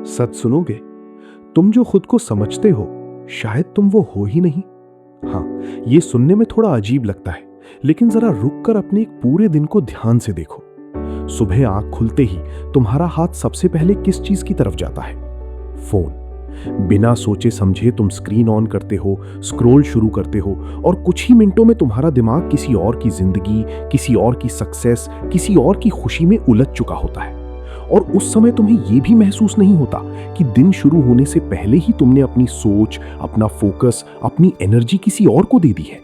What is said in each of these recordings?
सच सुनोगे? तुम जो खुद को समझते हो शायद तुम वो हो ही नहीं। हाँ, ये सुनने में थोड़ा अजीब लगता है, लेकिन जरा रुक कर अपने एक पूरे दिन को ध्यान से देखो। सुबह आंख खुलते ही तुम्हारा हाथ सबसे पहले किस चीज की तरफ जाता है? फोन। बिना सोचे समझे तुम स्क्रीन ऑन करते हो, स्क्रॉल शुरू करते हो और कुछ ही मिनटों में तुम्हारा दिमाग किसी और की जिंदगी, किसी और की सक्सेस, किसी और की खुशी में उलझ चुका होता है। और उस समय तुम्हें यह भी महसूस नहीं होता कि दिन शुरू होने से पहले ही तुमने अपनी सोच, अपना फोकस, अपनी एनर्जी किसी और को दे दी है।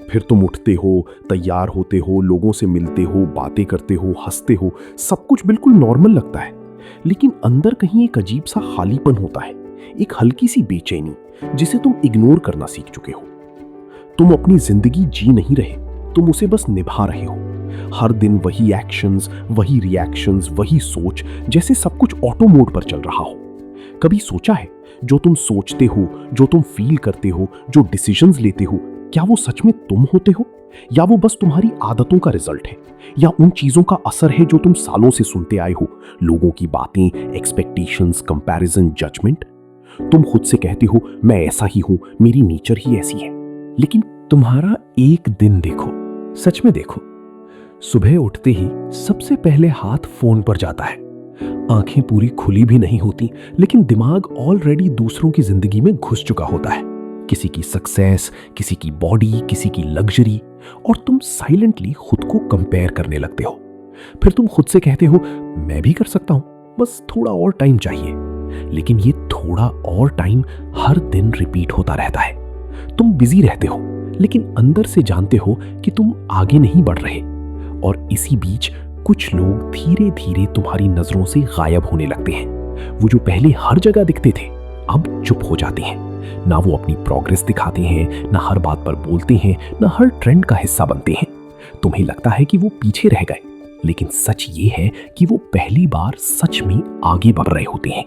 फिर तुम उठते हो, तैयार होते हो, लोगों से मिलते हो, बातें करते हो, हंसते हो, सब कुछ बिल्कुल नॉर्मल लगता है, लेकिन अंदर कहीं एक अजीब सा खालीपन होता है, एक हल्की सी बेचैनी जिसे तुम इग्नोर करना सीख चुके हो। तुम अपनी जिंदगी जी नहीं रहे, तुम उसे बस निभा रहे हो। हर दिन वही एक्शंस, वही रिएक्शंस, वही सोच, जैसे सब कुछ ऑटो मोड पर चल रहा हो। कभी सोचा है जो तुम सोचते हो, जो तुम फील करते हो, जो डिसीजंस लेते हो, क्या वो सच में तुम होते हो, या वो बस तुम्हारी आदतों का रिजल्ट है, या उन चीजों का असर है जो तुम सालों से सुनते आए हो? लोगों की बातें, एक्सपेक्टेशंस, कंपैरिजन, जजमेंट। तुम खुद से कहते हो मैं ऐसा ही हूं, मेरी नेचर ही ऐसी है, लेकिन तुम्हारा एक दिन देखो, सच में देखो। सुबह उठते ही सबसे पहले हाथ फोन पर जाता है। आंखें पूरी खुली भी नहीं होती, लेकिन दिमाग ऑलरेडी दूसरों की जिंदगी में घुस चुका होता है। किसी की सक्सेस, किसी की बॉडी, किसी की लग्जरी, और तुम साइलेंटली खुद को कंपेयर करने लगते हो। फिर तुम खुद से कहते हो मैं भी कर सकता हूं, बस थोड़ा और टाइम चाहिए। लेकिन ये थोड़ा और टाइम हर दिन रिपीट होता रहता है। तुम बिजी रहते हो, लेकिन अंदर से जानते हो कि तुम आगे नहीं बढ़ रहे। और इसी बीच कुछ लोग धीरे धीरे तुम्हारी नजरों से गायब होने लगते हैं। वो जो पहले हर जगह दिखते थे, अब चुप हो जाते हैं। ना वो अपनी प्रोग्रेस दिखाते हैं, ना हर बात पर बोलते हैं, ना हर ट्रेंड का हिस्सा बनते हैं। तुम्हें लगता है कि वो पीछे रह गए, लेकिन सच ये है कि वो पहली बार सच में आगे बढ़ रहे होते हैं।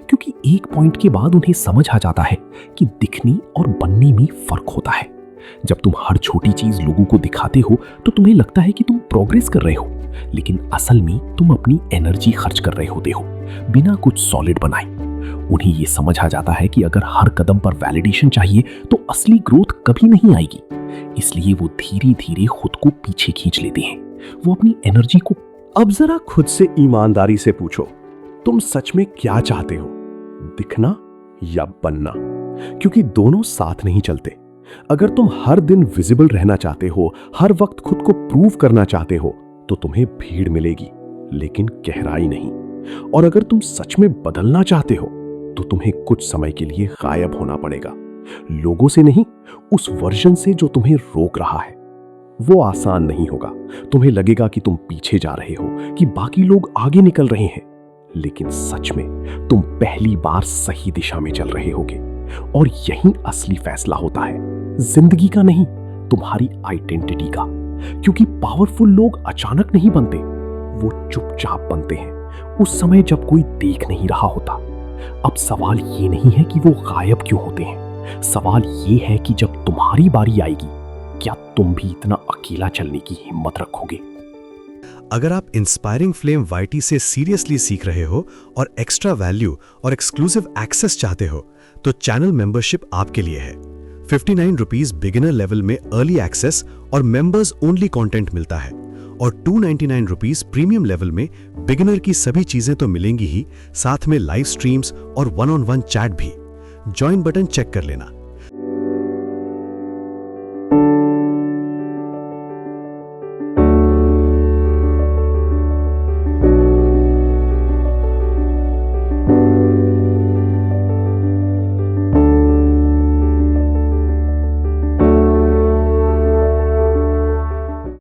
क्योंकि एक पॉइंट के बाद उन्हें समझ आ जाता है कि दिखने और बनने में फर्क होता है। जब तुम हर छोटी चीज लोगों को दिखाते हो तो तुम्हें लगता है कि तुम प्रोग्रेस कर रहे हो, लेकिन असल में तुम अपनी एनर्जी खर्च कर रहे होते हो, बिना कुछ सॉलिड बनाए। उन्हें यह समझ आ जाता है कि अगर हर कदम पर वैलिडेशन चाहिए तो असली ग्रोथ कभी नहीं आएगी। इसलिए वो धीरे धीरे खुद को पीछे खींच लेते हैं। वो अपनी एनर्जी को। अब जरा खुद से ईमानदारी से पूछो, तुम सच में क्या चाहते हो? दिखना या बनना? क्योंकि दोनों साथ नहीं चलते। अगर तुम हर दिन विजिबल रहना चाहते हो, हर वक्त खुद को प्रूव करना चाहते हो, तो तुम्हें भीड़ मिलेगी, लेकिन गहराई नहीं। और अगर तुम सच में बदलना चाहते हो तो तुम्हें कुछ समय के लिए गायब होना पड़ेगा। लोगों से नहीं, उस वर्जन से जो तुम्हें रोक रहा है। वो आसान नहीं होगा। तुम्हें लगेगा कि तुम पीछे जा रहे हो, कि बाकी लोग आगे निकल रहे हैं, लेकिन सच में तुम पहली बार सही दिशा में चल रहे होगे। और यही असली फैसला होता है, जिंदगी का नहीं, तुम्हारी आइडेंटिटी का। क्योंकि पावरफुल लोग अचानक नहीं बनते, वो चुपचाप बनते हैं उस समय जब कोई देख नहीं रहा होता। अब सवाल ये नहीं है कि वो गायब क्यों होते हैं, सवाल ये है कि जब तुम्हारी बारी आएगी, क्या तुम भी इतना अकेला चलने की हिम्मत रखोगे? अगर आप इंस्पायरिंग फ्लेम वाईटी से सीरियसली सीख रहे हो और एक्स्ट्रा वैल्यू और एक्सक्लूसिव एक्सेस चाहते हो, तो चैनल मेंबरशिप आपके लिए है। 59 रुपीज बिगिनर लेवल में अर्ली एक्सेस और मेंबर्स ओनली कंटेंट मिलता है, और 299 रुपीज प्रीमियम लेवल में बिगिनर की सभी चीजें तो मिलेंगी ही, साथ में लाइव स्ट्रीम्स और 1-on-1 चैट भी। ज्वाइन बटन चेक कर लेना।